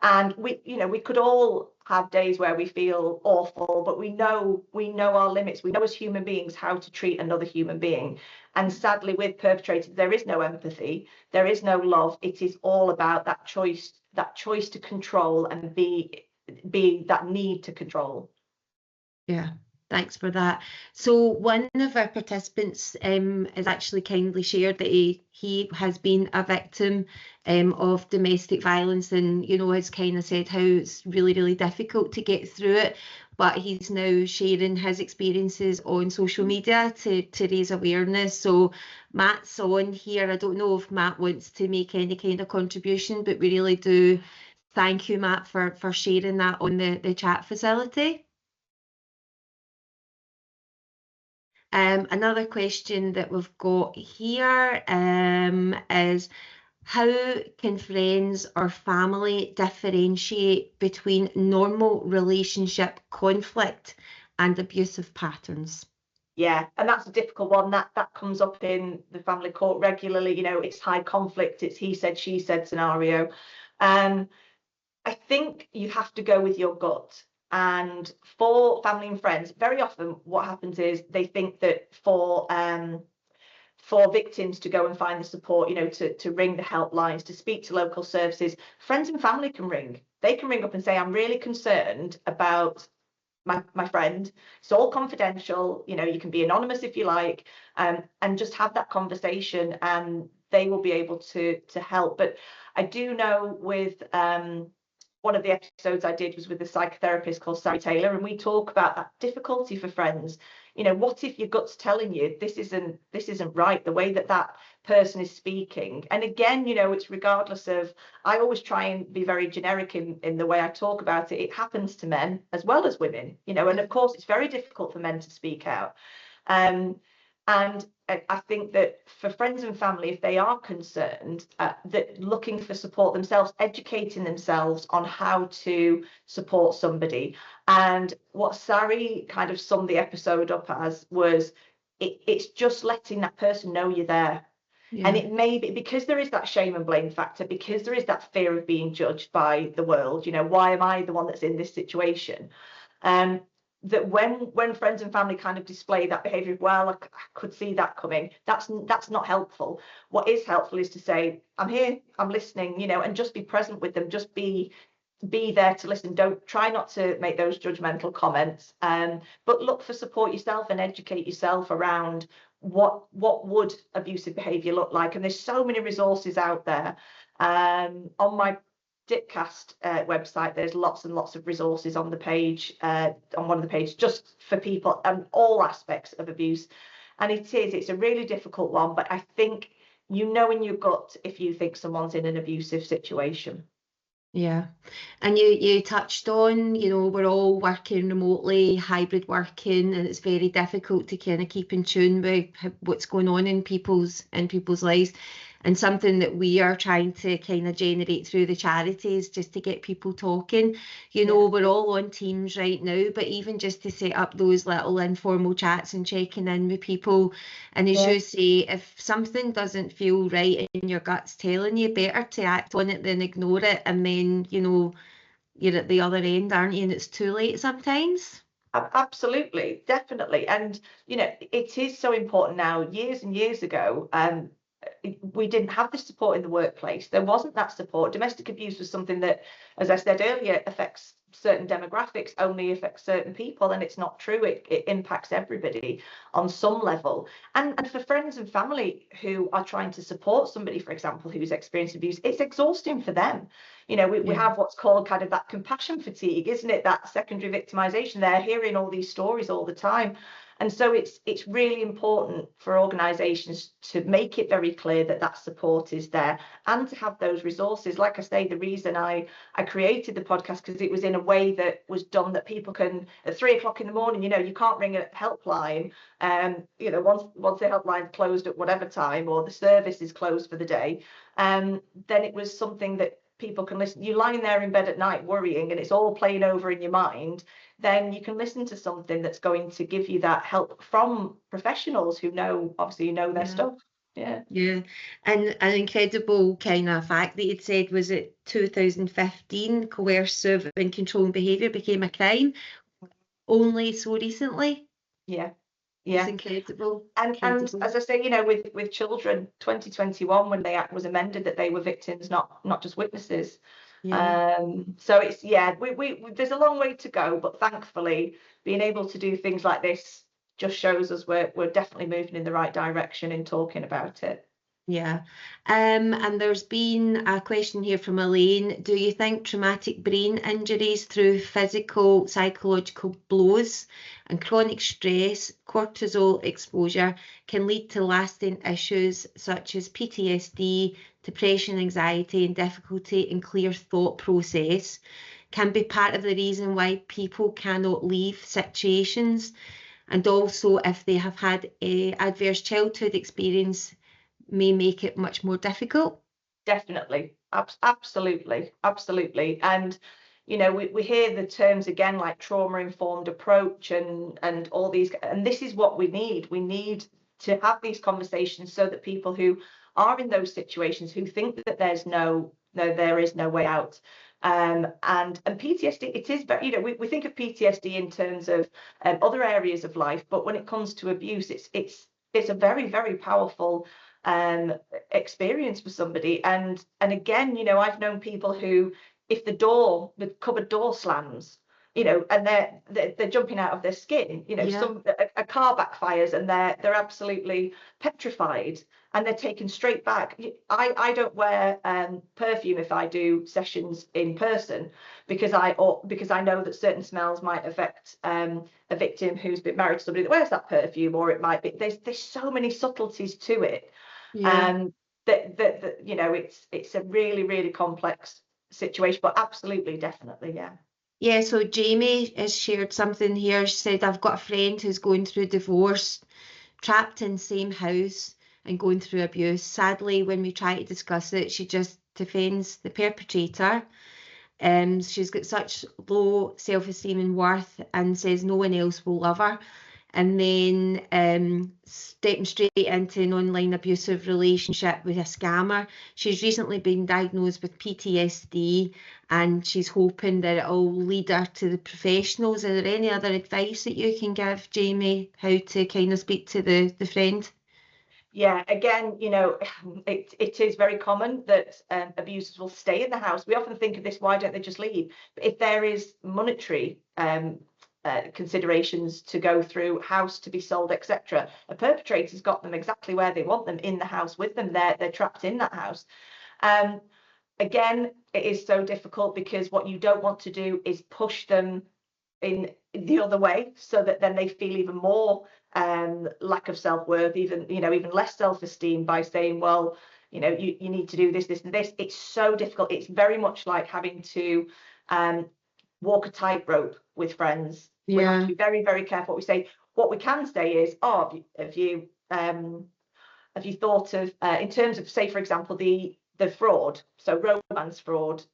And we could all have days where we feel awful, but we know our limits. We know as human beings how to treat another human being. And sadly, with perpetrators, there is no empathy, there is no love. It is all about that choice to control and be that need to control. Yeah. Thanks for that. So one of our participants has actually kindly shared that he has been a victim of domestic violence, and has kind of said how it's really, really difficult to get through it, but he's now sharing his experiences on social media to raise awareness. So Matt's on here. I don't know if Matt wants to make any kind of contribution, but we really do thank you, Matt, for sharing that on the chat facility. Another question that we've got here is, how can friends or family differentiate between normal relationship conflict and abusive patterns? Yeah, and that's a difficult one. That comes up in the family court regularly. It's high conflict, it's he said, she said scenario. I think you have to go with your gut. And for family and friends, very often what happens is they think that for victims to go and find the support, to ring the helplines, to speak to local services, friends and family can ring. They can ring up and say, I'm really concerned about my friend. It's all confidential. You can be anonymous if you like, and just have that conversation, and they will be able to help. But I do know with one of the episodes I did was with a psychotherapist called Sari Taylor, and we talk about that difficulty for friends. What if your gut's telling you this isn't right, the way that person is speaking? And again, it's regardless of, I always try and be very generic in the way I talk about it. It happens to men as well as women, and of course it's very difficult for men to speak out. And I think that for friends and family, if they are concerned, that looking for support themselves, educating themselves on how to support somebody. And what Sari kind of summed the episode up as was, it's just letting that person know you're there. And it may be because there is that shame and blame factor, because there is that fear of being judged by the world, why am I the one that's in this situation? That when friends and family kind of display that behavior of, well, I could see that coming, that's not helpful. What is helpful is to say, I'm here, I'm listening, and just be present with them, just be there to listen. Don't try not to make those judgmental comments, but look for support yourself and educate yourself around what would abusive behavior look like. And there's so many resources out there. On my Dipcast website, there's lots and lots of resources on the page, on one of the pages, just for people and all aspects of abuse. And it's a really difficult one, but I think in your gut if you think someone's in an abusive situation. Yeah, and you touched on, we're all working remotely, hybrid working, and it's very difficult to kind of keep in tune with what's going on in people's lives. And something that we are trying to kind of generate through the charities, just to get people talking. We're all on Teams right now, but even just to set up those little informal chats and checking in with people. And as you say, if something doesn't feel right and your gut's telling you, better to act on it than ignore it. And then, you're at the other end, aren't you? And it's too late sometimes. Absolutely, definitely. And, it is so important now. Years and years ago, we didn't have the support in the workplace. There wasn't that support. Domestic abuse was something that, as I said earlier, affects certain demographics, only affects certain people, and it's not true. It impacts everybody on some level. And for friends and family who are trying to support somebody, for example, who's experienced abuse, it's exhausting for them. We have what's called kind of that compassion fatigue, isn't it? That secondary victimization. They're hearing all these stories all the time. And so it's really important for organisations to make it very clear that support is there, and to have those resources. Like I say, the reason I created the podcast, because it was in a way that was done that people can, at 3 o'clock in the morning, you can't ring a helpline, once the helpline closed at whatever time, or the service is closed for the day, then it was something that people can listen. You're lying there in bed at night worrying and it's all playing over in your mind, then you can listen to something that's going to give you that help from professionals who know their stuff. And an incredible kind of fact that you'd said was that 2015 coercive and controlling behaviour became a crime only so recently. It's incredible. And as I say, with children, 2021, when the Act was amended, that they were victims, not just witnesses. So it's we there's a long way to go, but thankfully being able to do things like this just shows us we're definitely moving in the right direction in talking about it. And there's been a question here from Elaine. Do you think traumatic brain injuries through physical, psychological blows and chronic stress, cortisol exposure, can lead to lasting issues such as PTSD, depression, anxiety, and difficulty in clear thought process? Can be part of the reason why people cannot leave situations, and also if they have had a adverse childhood experience, may make it much more difficult. Definitely, absolutely. And we hear the terms again, like trauma-informed approach and all these, and this is what we need. We need to have these conversations so that people who are in those situations, who think that there is no way out, and PTSD, it is very, we think of PTSD in terms of other areas of life, but when it comes to abuse, it's a very, very powerful experience for somebody. And again, I've known people who, if the cupboard door slams, and they're jumping out of their skin, a car backfires and they're absolutely petrified and they're taken straight back. I don't wear perfume if I do sessions in person, because I know that certain smells might affect a victim who's been married to somebody that wears that perfume, or it might be there's so many subtleties to it. That it's a really, really complex situation, but absolutely, definitely, so Jamie has shared something here. She said, I've got a friend who's going through divorce, trapped in same house and going through abuse. Sadly, when we try to discuss it, she just defends the perpetrator. She's got such low self-esteem and worth, and says no one else will love her. and then stepping straight into an online abusive relationship with a scammer. She's recently been diagnosed with PTSD, and she's hoping that it'll lead her to the professionals. Are there any other advice that you can give, Jamie, how to kind of speak to the friend? Yeah, again, you know, it is very common that abusers will stay in the house. We often think of this, why don't they just leave? But if there is monetary considerations to go through, house to be sold, etc., a perpetrator's got them exactly where they want them, in the house with them. They're trapped in that house. Again, it is so difficult, because what you don't want to do is push them in the other way, so that then they feel even more lack of self-worth, even less self-esteem, by saying, well, you know, you need to do this, this and this. It's so difficult. It's very much like having to walk a tightrope with friends. We have to be very, very careful what we say. What we can say is, oh, have you thought of in terms of, say, for example, the fraud, so romance fraud,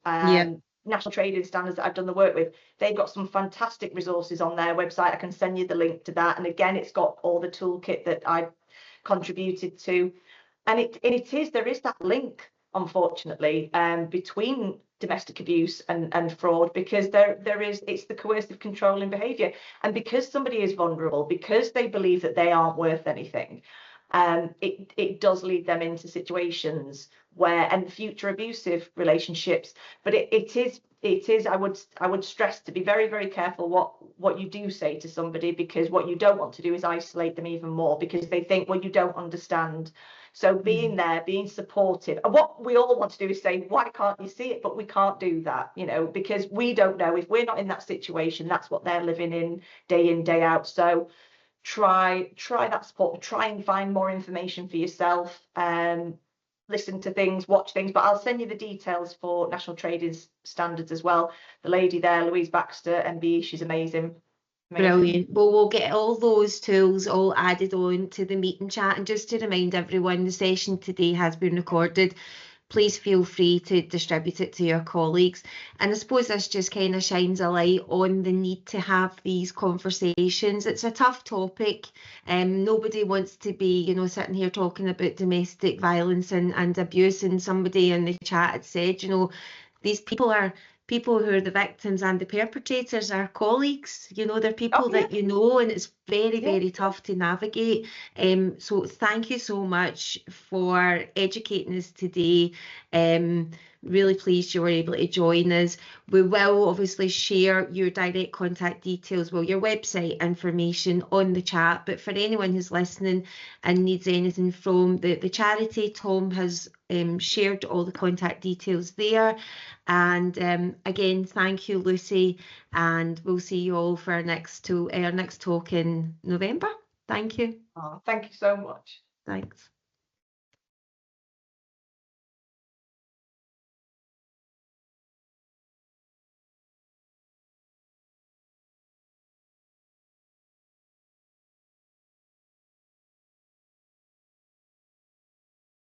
national trading standards that I've done the work with, they've got some fantastic resources on their website. I can send you the link to that, and again, it's got all the toolkit that I contributed to, and there is that link, unfortunately, between domestic abuse and fraud, because it's the coercive controlling behavior, and because somebody is vulnerable, because they believe that they aren't worth anything, it does lead them into situations and future abusive relationships. But it is I would stress to be very, very careful what you do say to somebody, because what you don't want to do is isolate them even more, because they think, well, you don't understand. So being there, being supportive, and what we all want to do is say, why can't you see it? But we can't do that, you know, because we don't know. If we're not in that situation, that's what they're living in, day out. So try that support, try and find more information for yourself, listen to things, watch things. But I'll send you the details for National Trading Standards as well. The lady there, Louise Baxter, MBE, she's amazing. Brilliant. Well, we'll get all those tools all added on to the meeting chat. And just to remind everyone, the session today has been recorded. Please feel free to distribute it to your colleagues. And I suppose this just kind of shines a light on the need to have these conversations. It's a tough topic. Nobody wants to be, you know, sitting here talking about domestic violence and abuse. And somebody in the chat had said, you know, these people who are the victims and the perpetrators are colleagues, you know, they're people that you know, and it's very, very tough to navigate. So thank you so much for educating us today. Really pleased you were able to join us. We will obviously share your direct contact details, well, your website information on the chat, but for anyone who's listening and needs anything from the charity, Tom has shared all the contact details there. And again, thank you, Lucy, and we'll see you all for our next talk in November. Thank you. Oh, thank you so much. Thanks.